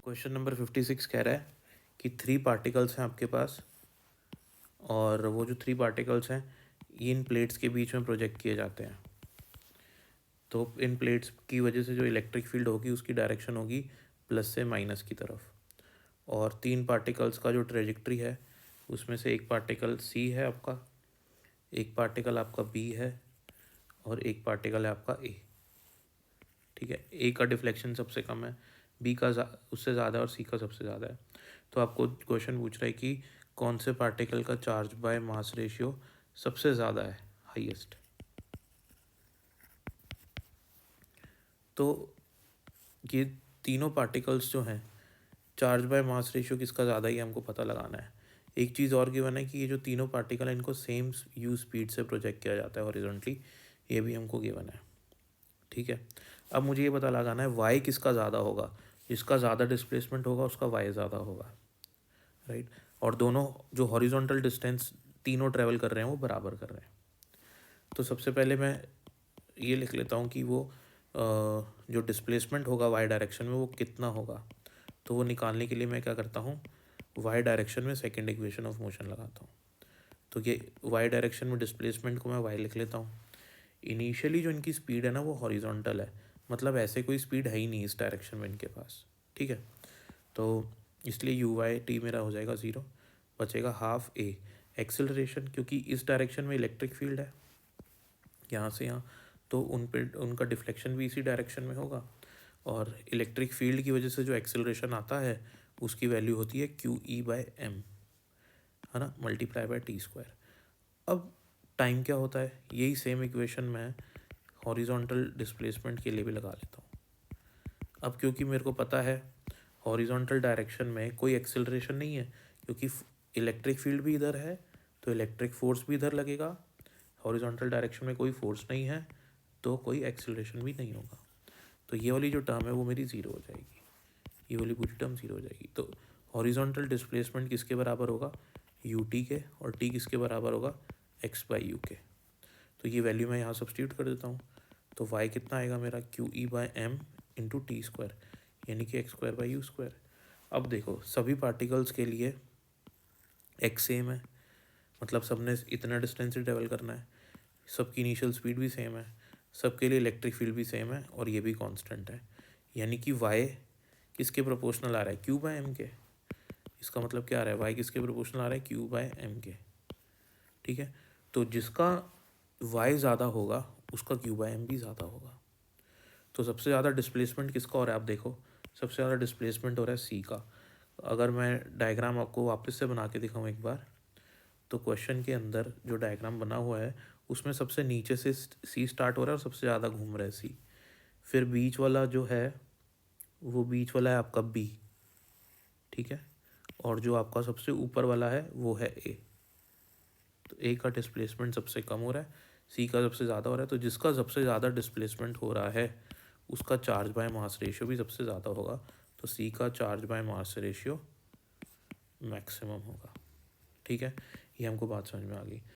Question number 56 कह रहा है कि 3 पार्टिकल्स हैं आपके पास और वो जो 3 पार्टिकल्स हैं इन प्लेट्स के बीच में प्रोजेक्ट किए जाते हैं। तो इन प्लेट्स की वजह से जो इलेक्ट्रिक फील्ड होगी उसकी डायरेक्शन होगी प्लस से माइनस की तरफ। और 3 पार्टिकल्स का जो ट्रेजेक्ट्री है उसमें से एक पार्टिकल सी है आपका, एक पार्टिकल आपका बी है और एक पार्टिकल है आपका ए। ठीक है, ए का डिफ्लेक्शन सबसे कम है, बी का उससे ज़्यादा और सी का सबसे ज़्यादा है। तो आपको क्वेश्चन पूछ रहा है कि कौन से पार्टिकल का चार्ज बाय मास रेशियो सबसे ज़्यादा है, हाईएस्ट। तो ये तीनों पार्टिकल्स जो हैं चार्ज बाय मास रेशियो किसका ज़्यादा ही हमको पता लगाना है। एक चीज़ और गिवन है कि ये जो तीनों पार्टिकल हैं इनको सेम यू स्पीड से प्रोजेक्ट किया जाता है हॉरिजॉन्टली, ये भी हमको गिवन है। ठीक है, अब मुझे ये पता लगाना है वाई किसका ज़्यादा होगा। जिसका ज़्यादा डिस्प्लेसमेंट होगा उसका वाई ज़्यादा होगा, राइट। और दोनों जो हॉरिजॉन्टल डिस्टेंस तीनों ट्रैवल कर रहे हैं वो बराबर कर रहे हैं। तो सबसे पहले मैं ये लिख लेता हूँ कि वो जो डिस्प्लेसमेंट होगा वाई डायरेक्शन में वो कितना होगा। तो वो निकालने के लिए मैं क्या करता हूँ, वाई डायरेक्शन में सेकेंड इक्वेशन ऑफ मोशन लगाता हूँ। तो ये वाई डायरेक्शन में डिस्प्लेसमेंट को मैं वाई लिख लेता हूँ। इनिशियली जो इनकी स्पीड है ना वो हॉरिजॉन्टल है, मतलब ऐसे कोई स्पीड है ही नहीं इस डायरेक्शन में इनके पास। ठीक है, तो इसलिए यू वाई टी मेरा हो जाएगा 0, बचेगा हाफ ए। एक्सेलरेशन, क्योंकि इस डायरेक्शन में इलेक्ट्रिक फील्ड है यहाँ से यहाँ, तो उन पे उनका डिफ्लेक्शन भी इसी डायरेक्शन में होगा। और इलेक्ट्रिक फील्ड की वजह से जो एक्सेलरेशन आता है उसकी वैल्यू होती है क्यू ई बाय एम, है ना, मल्टीप्लाई बाय टी स्क्वायर। अब टाइम क्या होता है, यही सेम इक्वेशन मैं हॉरिजॉन्टल डिस्प्लेसमेंट के लिए भी लगा लेता हूँ। अब क्योंकि मेरे को पता है हॉरिजॉन्टल डायरेक्शन में कोई एक्सेलरेशन नहीं है, क्योंकि इलेक्ट्रिक फील्ड भी इधर है तो इलेक्ट्रिक फोर्स भी इधर लगेगा। हॉरिजॉन्टल डायरेक्शन में कोई फोर्स नहीं है तो कोई एक्सेलरेशन भी नहीं होगा। तो ये वाली जो टर्म है वो मेरी 0 हो जाएगी, ये वाली पूरी टर्म 0 हो जाएगी। तो हॉरिजॉन्टल डिस्प्लेसमेंट किसके बराबर होगा, यू टी के, और टी किसके बराबर होगा, एक्स बाई यू के। तो ये वैल्यू मैं यहाँ सब्स्टिट्यूट कर देता हूँ। तो वाई कितना आएगा मेरा, q e by m into t square, यानी कि x square by u square. अब देखो सभी पार्टिकल्स के लिए एक्स सेम है, मतलब सबने इतना डिस्टेंस ही ट्रेवल करना है, सबकी इनिशियल स्पीड भी सेम है, सबके लिए इलेक्ट्रिक फील्ड भी सेम है और ये भी कांस्टेंट है। यानी कि वाई किसके प्रोपोर्शनल आ रहा है, क्यू बाय एम के। इसका मतलब क्या आ रहा है, वाई किसके प्रोपोर्शनल आ रहा है, क्यू बाय एम के। ठीक है, तो जिसका वाई ज़्यादा होगा उसका क्यू बाय एम भी ज़्यादा होगा। तो सबसे ज़्यादा डिस्प्लेसमेंट किसका हो रहा है, आप देखो सबसे ज़्यादा डिस्प्लेसमेंट हो रहा है सी का। अगर मैं डायग्राम आपको वापस से बना के दिखाऊँ एक बार, तो क्वेश्चन के अंदर जो डायग्राम बना हुआ है उसमें सबसे नीचे से सी स्टार्ट हो रहा है और सबसे ज़्यादा घूम रहा है सी। फिर बीच वाला जो है वो बीच वाला है आपका बी, ठीक है, और जो आपका सबसे ऊपर वाला है वो है ए। तो ए का डिस्प्लेसमेंट सबसे कम हो रहा है, सी का सबसे ज़्यादा हो रहा है। तो जिसका सबसे ज़्यादा डिस्प्लेसमेंट हो रहा है उसका चार्ज बाय मास रेशियो भी सबसे ज़्यादा होगा। तो सी का charge by mass ratio maximum होगा। ठीक है, ये हमको बात समझ में आ गई।